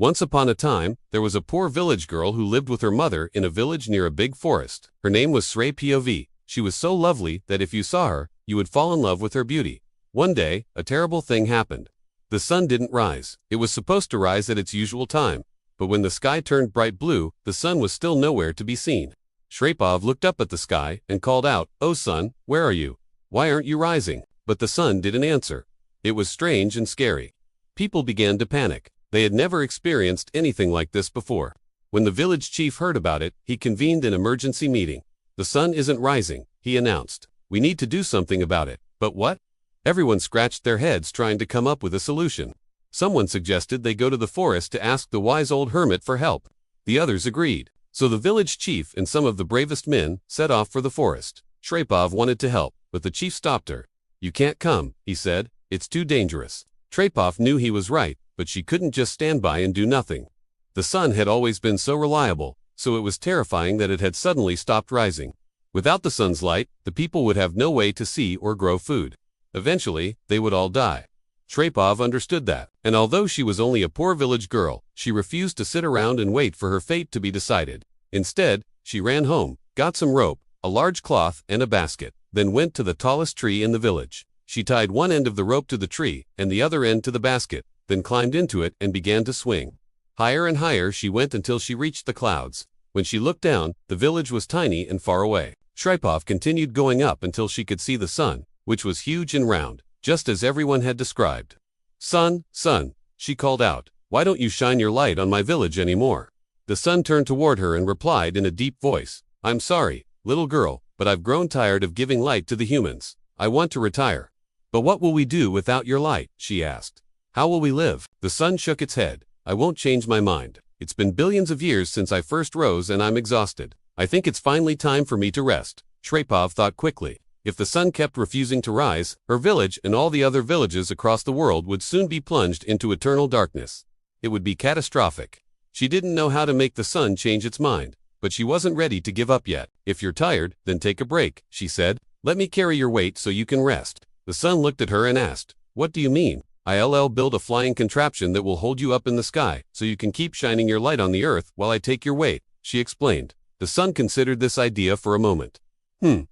Once upon a time, there was a poor village girl who lived with her mother in a village near a big forest. Her name was Srey Pov. She was so lovely that if you saw her, you would fall in love with her beauty. One day, a terrible thing happened. The sun didn't rise. It was supposed to rise at its usual time, but when the sky turned bright blue, the sun was still nowhere to be seen. Srey Pov looked up at the sky and called out, "Oh sun, where are you? Why aren't you rising?" But the sun didn't answer. It was strange and scary. People began to panic. They had never experienced anything like this before. When the village chief heard about it, he convened an emergency meeting. "The sun isn't rising," he announced. "We need to do something about it." But what? Everyone scratched their heads trying to come up with a solution. Someone suggested they go to the forest to ask the wise old hermit for help. The others agreed. So the village chief and some of the bravest men set off for the forest. Srey Pov wanted to help, but the chief stopped her. "You can't come," he said. "It's too dangerous." Srey Pov knew he was right, but she couldn't just stand by and do nothing. The sun had always been so reliable, so it was terrifying that it had suddenly stopped rising. Without the sun's light, the people would have no way to see or grow food. Eventually, they would all die. Srey Pov understood that, and although she was only a poor village girl, she refused to sit around and wait for her fate to be decided. Instead, she ran home, got some rope, a large cloth, and a basket, then went to the tallest tree in the village. She tied one end of the rope to the tree and the other end to the basket, then climbed into it and began to swing. Higher and higher she went until she reached the clouds. When she looked down, the village was tiny and far away. Srey Pov continued going up until she could see the sun, which was huge and round, just as everyone had described. "Sun, sun," she called out, "why don't you shine your light on my village anymore?" The sun turned toward her and replied in a deep voice, "I'm sorry, little girl, but I've grown tired of giving light to the humans. I want to retire." "But what will we do without your light?" she asked. "How will we live?" The sun shook its head. "I won't change my mind. It's been billions of years since I first rose and I'm exhausted. I think it's finally time for me to rest." Srey Pov thought quickly. If the sun kept refusing to rise, her village and all the other villages across the world would soon be plunged into eternal darkness. It would be catastrophic. She didn't know how to make the sun change its mind, but she wasn't ready to give up yet. "If you're tired, then take a break," she said. "Let me carry your weight so you can rest." The sun looked at her and asked, "What do you mean?" "I'll build a flying contraption that will hold you up in the sky, so you can keep shining your light on the earth while I take your weight," she explained. The sun considered this idea for a moment.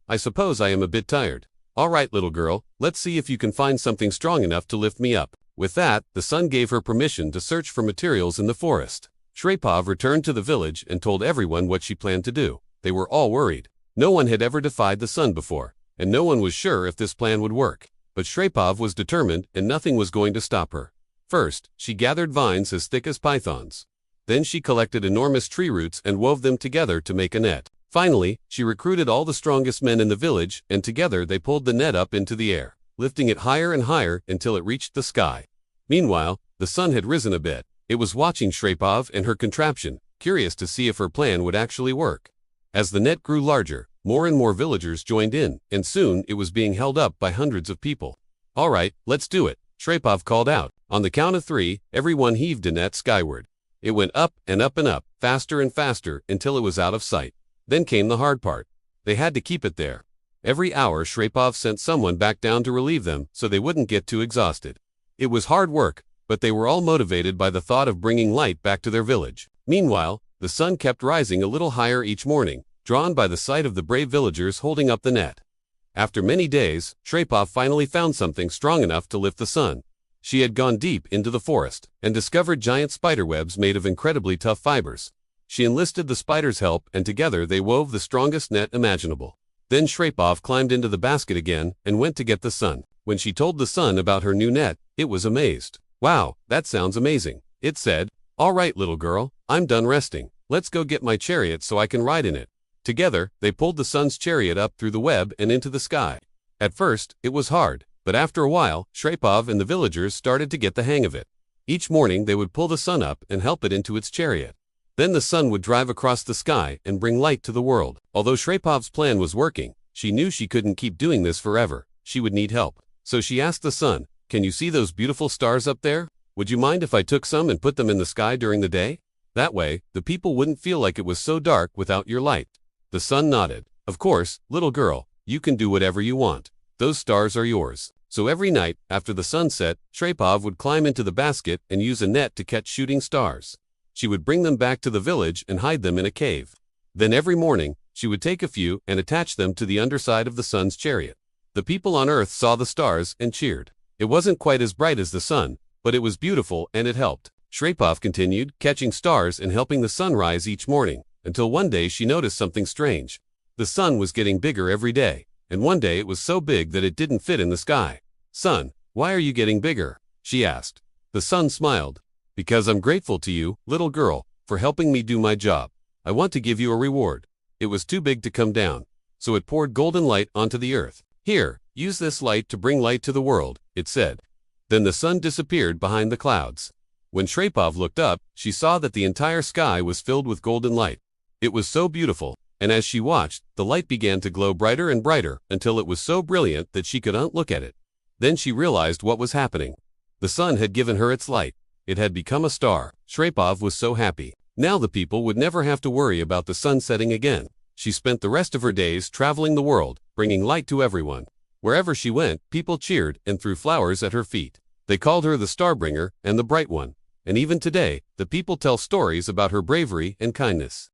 I suppose I am a bit tired. All right, little girl, let's see if you can find something strong enough to lift me up." With that, the sun gave her permission to search for materials in the forest. Srey Pov returned to the village and told everyone what she planned to do. They were all worried. No one had ever defied the sun before, and no one was sure if this plan would work. But Srey Pov was determined, and nothing was going to stop her. First, she gathered vines as thick as pythons. Then she collected enormous tree roots and wove them together to make a net. Finally, she recruited all the strongest men in the village, and together they pulled the net up into the air, lifting it higher and higher until it reached the sky. Meanwhile, the sun had risen a bit. It was watching Srey Pov and her contraption, curious to see if her plan would actually work. As the net grew larger, more and more villagers joined in, and soon it was being held up by hundreds of people. "All right, let's do it," Srey Pov called out. On the count of 3, everyone heaved a net skyward. It went up and up and up, faster and faster, until it was out of sight. Then came the hard part. They had to keep it there. Every hour Srey Pov sent someone back down to relieve them so they wouldn't get too exhausted. It was hard work, but they were all motivated by the thought of bringing light back to their village. Meanwhile, the sun kept rising a little higher each morning, drawn by the sight of the brave villagers holding up the net. After many days, Srey Pov finally found something strong enough to lift the sun. She had gone deep into the forest and discovered giant spider webs made of incredibly tough fibers. She enlisted the spiders' help, and together they wove the strongest net imaginable. Then Srey Pov climbed into the basket again and went to get the sun. When she told the sun about her new net, it was amazed. "Wow, that sounds amazing," it said. "All right, little girl, I'm done resting. Let's go get my chariot so I can ride in it." Together, they pulled the sun's chariot up through the web and into the sky. At first, it was hard, but after a while, Srey Pov and the villagers started to get the hang of it. Each morning they would pull the sun up and help it into its chariot. Then the sun would drive across the sky and bring light to the world. Although Srey Pov's plan was working, she knew she couldn't keep doing this forever. She would need help. So she asked the sun, "Can you see those beautiful stars up there? Would you mind if I took some and put them in the sky during the day? That way, the people wouldn't feel like it was so dark without your light." The sun nodded. "Of course, little girl, you can do whatever you want. Those stars are yours." So every night, after the sun set, Srey Pov would climb into the basket and use a net to catch shooting stars. She would bring them back to the village and hide them in a cave. Then every morning, she would take a few and attach them to the underside of the sun's chariot. The people on Earth saw the stars and cheered. It wasn't quite as bright as the sun, but it was beautiful and it helped. Srey Pov continued, catching stars and helping the sun rise each morning, until one day she noticed something strange. The sun was getting bigger every day, and one day it was so big that it didn't fit in the sky. "Sun, why are you getting bigger?" she asked. The sun smiled. "Because I'm grateful to you, little girl, for helping me do my job. I want to give you a reward." It was too big to come down, so it poured golden light onto the earth. "Here, use this light to bring light to the world," it said. Then the sun disappeared behind the clouds. When Srey Pov looked up, she saw that the entire sky was filled with golden light. It was so beautiful, and as she watched, the light began to glow brighter and brighter until it was so brilliant that she could not look at it. Then she realized what was happening. The sun had given her its light. It had become a star. Srey Pov was so happy. Now the people would never have to worry about the sun setting again. She spent the rest of her days traveling the world, bringing light to everyone. Wherever she went, people cheered and threw flowers at her feet. They called her the Starbringer and the Bright One. And even today, the people tell stories about her bravery and kindness.